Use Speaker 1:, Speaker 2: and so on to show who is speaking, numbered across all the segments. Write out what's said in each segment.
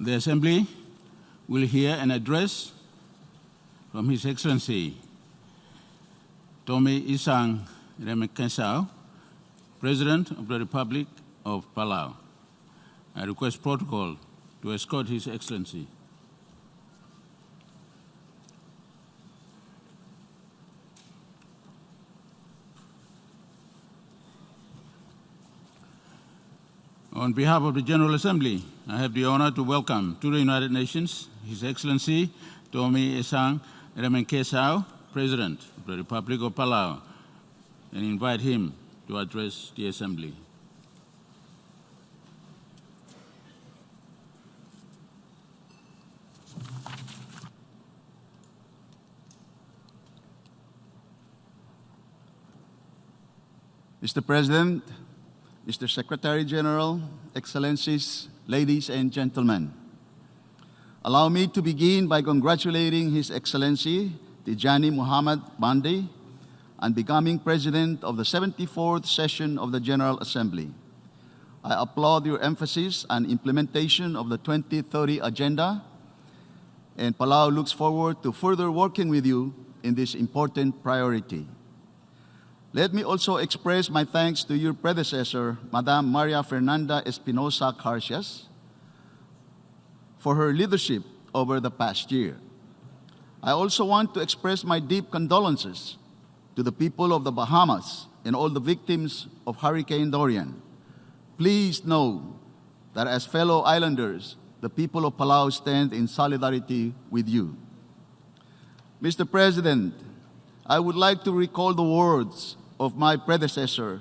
Speaker 1: The Assembly will hear an address from His Excellency Tommy Esang Remengesau, President of the Republic of Palau. I request protocol to escort His Excellency. On behalf of the General Assembly, I have the honor to welcome to the United Nations His Excellency Tommy Esang Remengesau, President of the Republic of Palau, and invite him to address the Assembly.
Speaker 2: Mr. President, Mr. Secretary General, Excellencies, ladies and gentlemen, allow me to begin by congratulating His Excellency Tijani Muhammad Bandi on becoming President of the 74th session of the General Assembly. I applaud your emphasis on implementation of the 2030 Agenda, and Palau looks forward to further working with you in this important priority. Let me also express my thanks to your predecessor, Madam Maria Fernanda Espinosa Carcias, for her leadership over the past year. I also want to express my deep condolences to the people of the Bahamas and all the victims of Hurricane Dorian. Please know that as fellow islanders, the people of Palau stand in solidarity with you. Mr. President, I would like to recall the words of my predecessor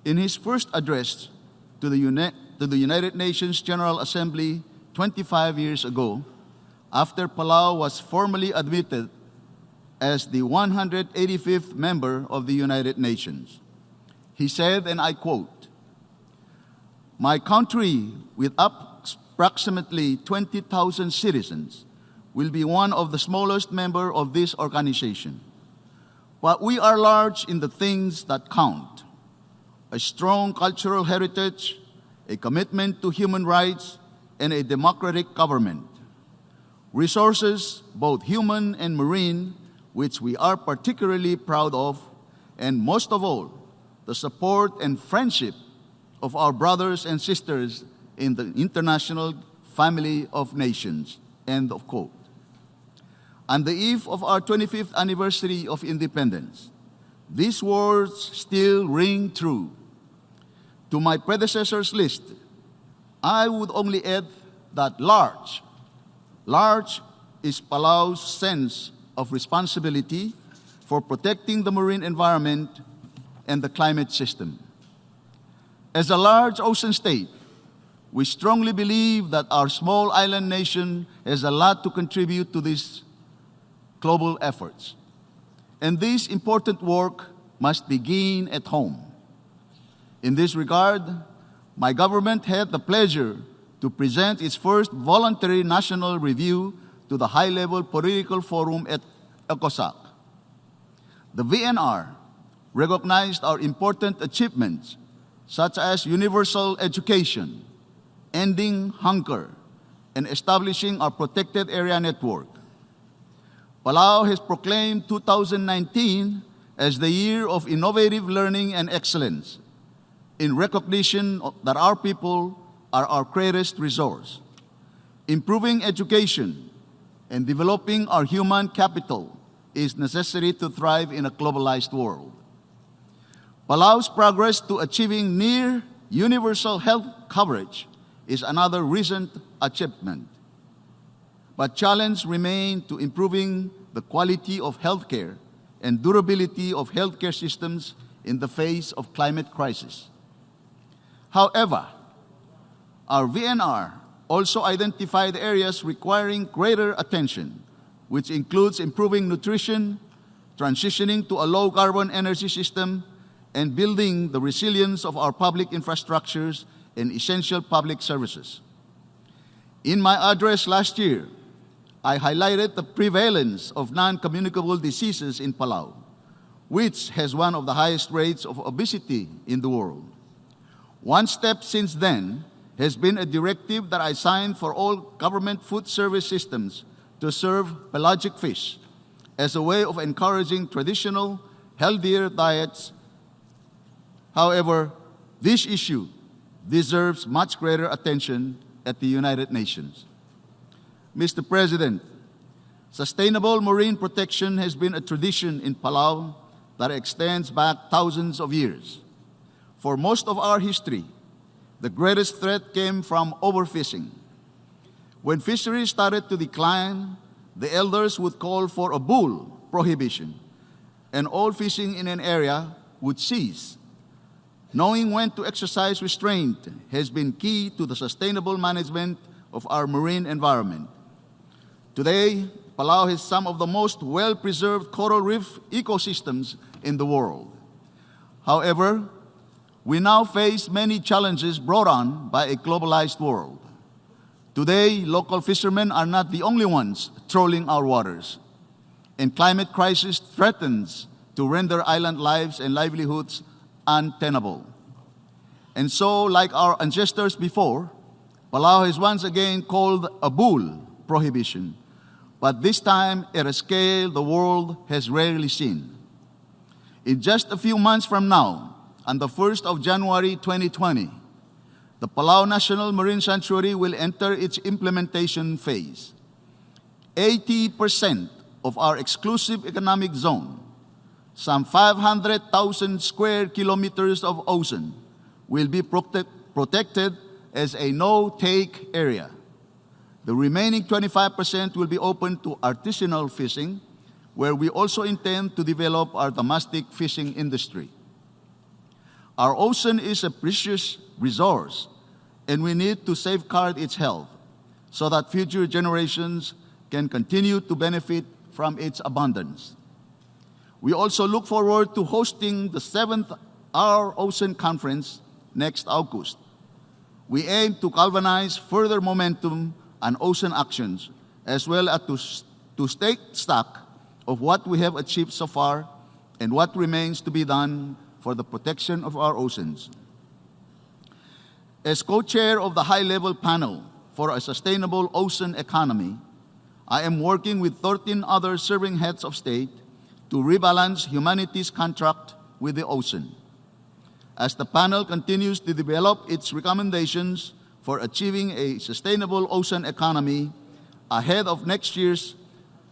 Speaker 2: in his first address to the United Nations General Assembly 25 years ago, after Palau was formally admitted as the 185th member of the United Nations. He said, and I quote, "My country, with approximately 20,000 citizens, will be one of the smallest members of this organization. But we are large in the things that count: a strong cultural heritage, a commitment to human rights, and a democratic government. Resources, both human and marine, which we are particularly proud of, and most of all, the support and friendship of our brothers and sisters in the international family of nations." End of quote. On the eve of our 25th anniversary of independence, these words still ring true. To my predecessor's list, I would only add that large is Palau's sense of responsibility for protecting the marine environment and the climate system. As a large ocean state, we strongly believe that our small island nation has a lot to contribute to these global efforts. And this important work must begin at home. In this regard, my government had the pleasure to present its first voluntary national review to the high-level political forum at ECOSOC. The VNR recognized our important achievements, such as universal education, ending hunger, and establishing our protected area network. Palau has proclaimed 2019 as the year of innovative learning and excellence, in recognition that our people are our greatest resource. Improving education and developing our human capital is necessary to thrive in a globalized world. Palau's progress to achieving near universal health coverage is another recent achievement. But challenges remain to improving the quality of healthcare and durability of healthcare systems in the face of climate crisis. However, our VNR also identified areas requiring greater attention, which includes improving nutrition, transitioning to a low-carbon energy system, and building the resilience of our public infrastructures and essential public services. In my address last year, I highlighted the prevalence of non-communicable diseases in Palau, which has one of the highest rates of obesity in the world. One step since then has been a directive that I signed for all government food service systems to serve pelagic fish as a way of encouraging traditional, healthier diets. However, this issue deserves much greater attention at the United Nations. Mr. President, sustainable marine protection has been a tradition in Palau that extends back thousands of years. For most of our history, the greatest threat came from overfishing. When fisheries started to decline, the elders would call for a bull prohibition, and all fishing in an area would cease. Knowing when to exercise restraint has been key to the sustainable management of our marine environment. Today, Palau has some of the most well-preserved coral reef ecosystems in the world. However, we now face many challenges brought on by a globalized world. Today, local fishermen are not the only ones trolling our waters, and climate crisis threatens to render island lives and livelihoods untenable. And so, like our ancestors before, Palau has once again called a bull prohibition, but this time at a scale the world has rarely seen. In just a few months from now, on the 1st of January 2020, the Palau National Marine Sanctuary will enter its implementation phase. 80% of our exclusive economic zone, some 500,000 square kilometers of ocean, will be protected as a no-take area. The remaining 25% will be open to artisanal fishing, where we also intend to develop our domestic fishing industry. Our ocean is a precious resource, and we need to safeguard its health so that future generations can continue to benefit from its abundance. We also look forward to hosting the 7th Our Ocean Conference next August. We aim to galvanize further momentum on ocean actions, as well as to take stock of what we have achieved so far and what remains to be done for the protection of our oceans. As co-chair of the high-level panel for a sustainable ocean economy, I am working with 13 other serving heads of state to rebalance humanity's contract with the ocean. As the panel continues to develop its recommendations for achieving a sustainable ocean economy ahead of next year's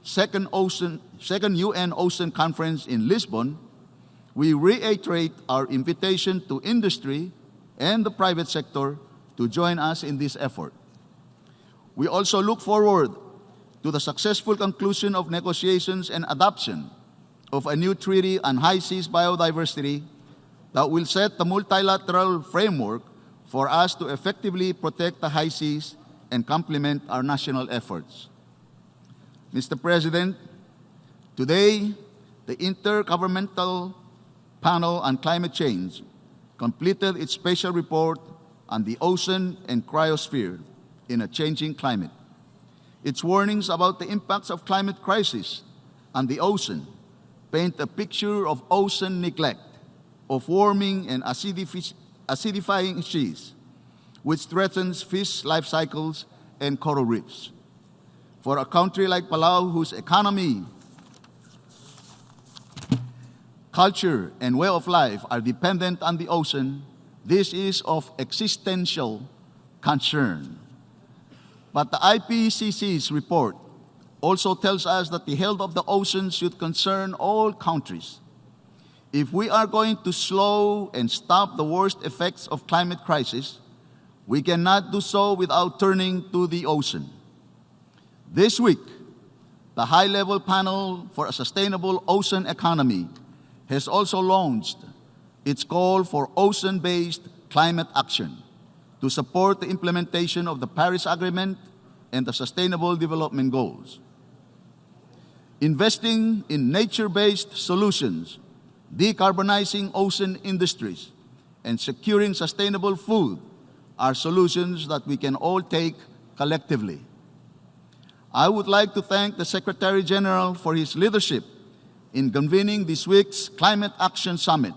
Speaker 2: second UN Ocean Conference in Lisbon, we reiterate our invitation to industry and the private sector to join us in this effort. We also look forward to the successful conclusion of negotiations and adoption of a new treaty on high seas biodiversity that will set the multilateral framework for us to effectively protect the high seas and complement our national efforts. Mr. President, today, the Intergovernmental Panel on Climate Change completed its special report on the ocean and cryosphere in a changing climate. Its warnings about the impacts of climate crisis on the ocean paint a picture of ocean neglect, of warming and acidifying seas, which threatens fish life cycles and coral reefs. For a country like Palau, whose economy, culture, and way of life are dependent on the ocean, this is of existential concern. But the IPCC's report also tells us that the health of the ocean should concern all countries. If we are going to slow and stop the worst effects of climate crisis, we cannot do so without turning to the ocean. This week, the high-level panel for a sustainable ocean economy has also launched its call for ocean-based climate action to support the implementation of the Paris Agreement and the Sustainable Development Goals. Investing in nature-based solutions, decarbonizing ocean industries, and securing sustainable food are solutions that we can all take collectively. I would like to thank the Secretary General for his leadership in convening this week's Climate Action Summit.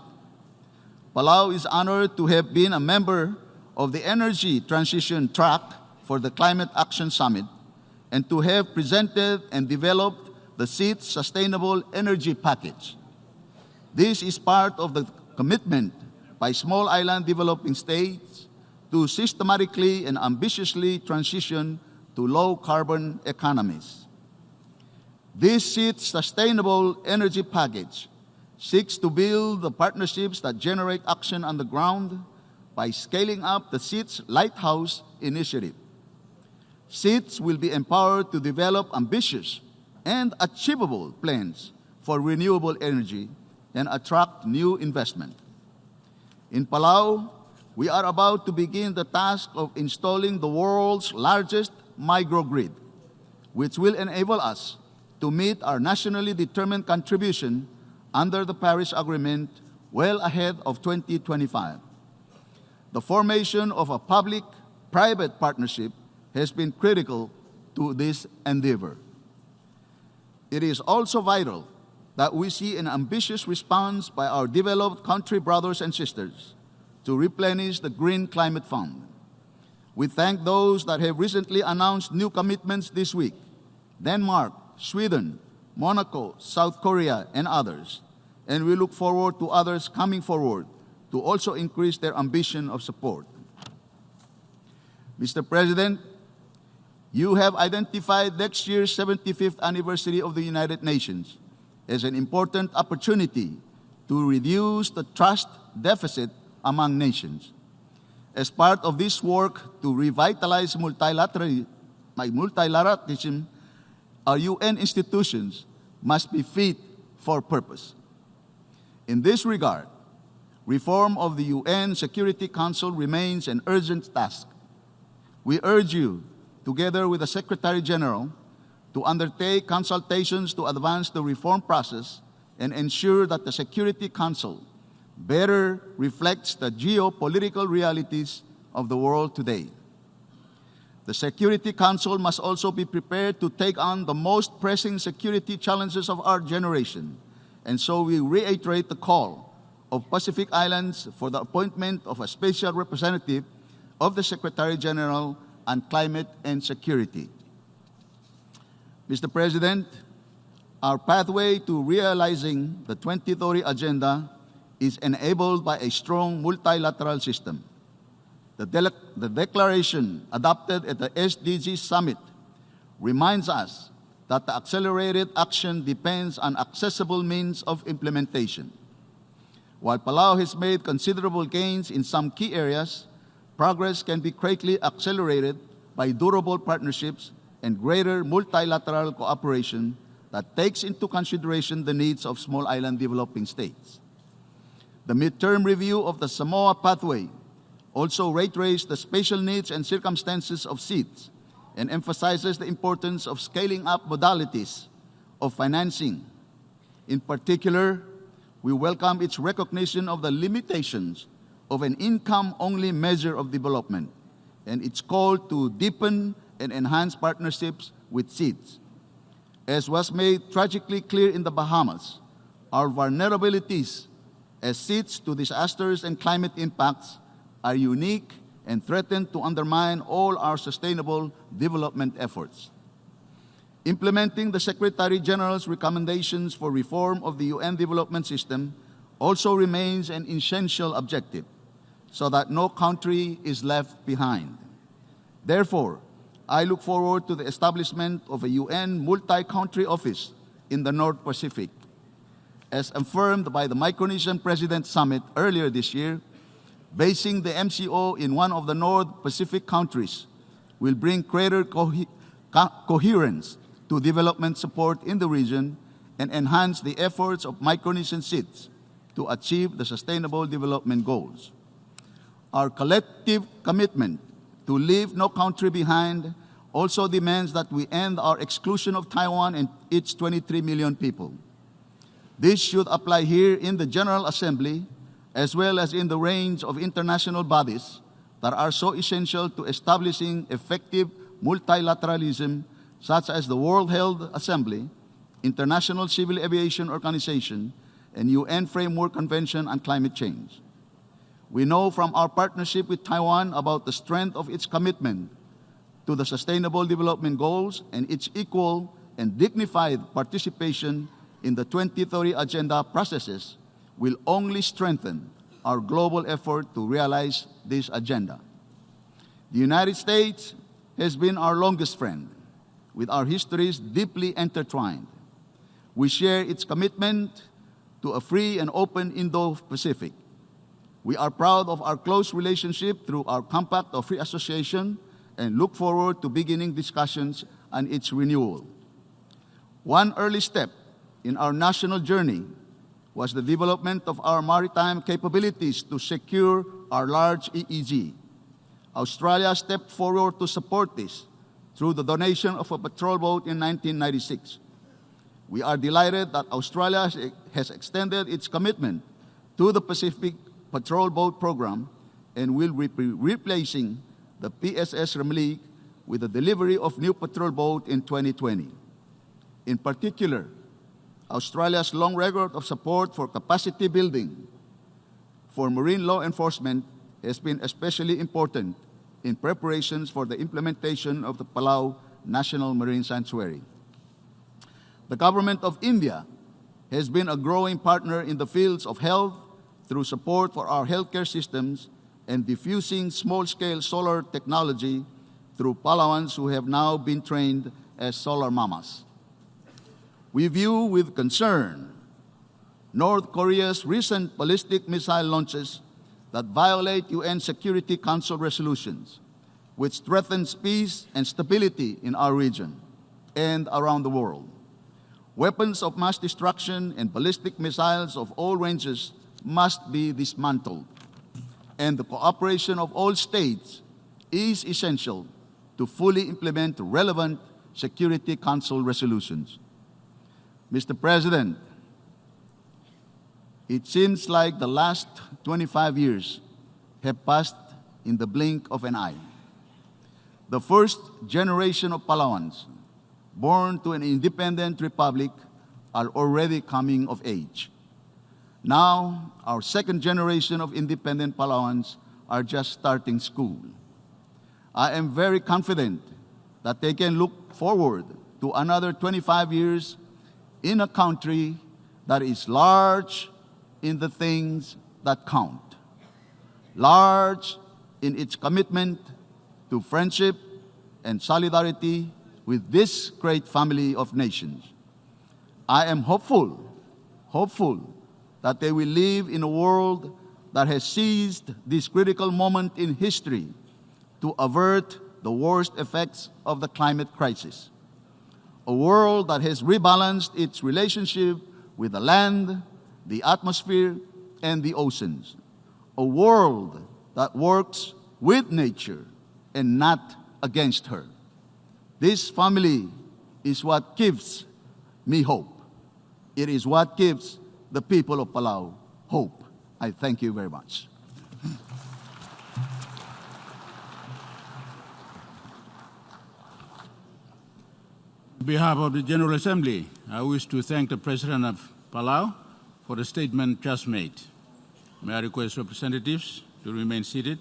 Speaker 2: Palau is honored to have been a member of the Energy Transition Track for the Climate Action Summit and to have presented and developed the SEED Sustainable Energy Package. This is part of the commitment by small island developing states to systematically and ambitiously transition to low-carbon economies. This SEED Sustainable Energy Package seeks to build the partnerships that generate action on the ground by scaling up the SEED's Lighthouse Initiative. SEEDs will be empowered to develop ambitious and achievable plans for renewable energy and attract new investment. In Palau, we are about to begin the task of installing the world's largest microgrid, which will enable us to meet our nationally determined contribution under the Paris Agreement well ahead of 2025. The formation of a public-private partnership has been critical to this endeavor. It is also vital that we see an ambitious response by our developed country brothers and sisters to replenish the Green Climate Fund. We thank those that have recently announced new commitments this week: Denmark, Sweden, Monaco, South Korea, and others. And we look forward to others coming forward to also increase their ambition of support. Mr. President, you have identified next year's 75th anniversary of the United Nations as an important opportunity to reduce the trust deficit among nations. As part of this work to revitalize multilateralism, our UN institutions must be fit for purpose. In this regard, reform of the UN Security Council remains an urgent task. We urge you, together with the Secretary General, to undertake consultations to advance the reform process and ensure that the Security Council better reflects the geopolitical realities of the world today. The Security Council must also be prepared to take on the most pressing security challenges of our generation, and so we reiterate the call of Pacific Islands for the appointment of a special representative of the Secretary General on Climate and Security. Mr. President, our pathway to realizing the 2030 Agenda is enabled by a strong multilateral system. The declaration adopted at the SDG Summit reminds us that the accelerated action depends on accessible means of implementation. While Palau has made considerable gains in some key areas, progress can be greatly accelerated by durable partnerships and greater multilateral cooperation that takes into consideration the needs of small island developing states. The midterm review of the Samoa pathway also reiterates the special needs and circumstances of SEEDs and emphasizes the importance of scaling up modalities of financing. In particular, we welcome its recognition of the limitations of an income-only measure of development and its call to deepen and enhance partnerships with SEEDs. As was made tragically clear in the Bahamas, our vulnerabilities as SEEDs to disasters and climate impacts are unique and threaten to undermine all our sustainable development efforts. Implementing the Secretary General's recommendations for reform of the UN development system also remains an essential objective, so that no country is left behind. Therefore, I look forward to the establishment of a UN multi-country office in the North Pacific. As affirmed by the Micronesian President Summit earlier this year, basing the MCO in one of the North Pacific countries will bring greater coherence to development support in the region and enhance the efforts of Micronesian SEEDs to achieve the Sustainable Development Goals. Our collective commitment to leave no country behind also demands that we end our exclusion of Taiwan and its 23 million people. This should apply here in the General Assembly as well as in the range of international bodies that are so essential to establishing effective multilateralism, such as the World Health Assembly, International Civil Aviation Organization, and UN Framework Convention on Climate Change. We know from our partnership with Taiwan about the strength of its commitment to the Sustainable Development Goals and its equal and dignified participation in the 2030 Agenda processes will only strengthen our global effort to realize this agenda. The United States has been our longest friend, with our histories deeply intertwined. We share its commitment to a free and open Indo-Pacific. We are proud of our close relationship through our Compact of Free Association and look forward to beginning discussions on its renewal. One early step in our national journey was the development of our maritime capabilities to secure our large EEZ. Australia stepped forward to support this through the donation of a patrol boat in 1996. We are delighted that Australia has extended its commitment to the Pacific Patrol Boat Program and will be replacing the PSS Remengesau with the delivery of new patrol boat in 2020. In particular, Australia's long record of support for capacity building for marine law enforcement has been especially important in preparations for the implementation of the Palau National Marine Sanctuary. The government of India has been a growing partner in the fields of health through support for our healthcare systems and diffusing small-scale solar technology through Palauans who have now been trained as solar mamas. We view with concern North Korea's recent ballistic missile launches that violate UN Security Council resolutions, which threatens peace and stability in our region and around the world. Weapons of mass destruction and ballistic missiles of all ranges must be dismantled, and the cooperation of all states is essential to fully implement relevant Security Council resolutions. Mr. President, it seems like the last 25 years have passed in the blink of an eye. The first generation of Palauans, born to an independent republic, are already coming of age. Now, our second generation of independent Palauans are just starting school. I am very confident that they can look forward to another 25 years in a country that is large in the things that count, large in its commitment to friendship and solidarity with this great family of nations. I am hopeful that they will live in a world that has seized this critical moment in history to avert the worst effects of the climate crisis. A world that has rebalanced its relationship with the land, the atmosphere, and the oceans. A world that works with nature and not against her. This family is what gives me hope. It is what gives the people of Palau hope. I thank you very much.
Speaker 1: On behalf of the General Assembly, I wish to thank the President of Palau for the statement just made. May I request representatives to remain seated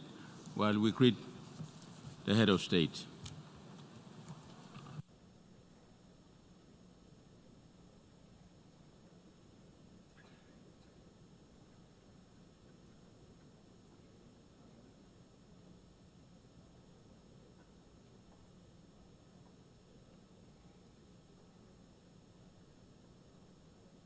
Speaker 1: while we greet the head of state.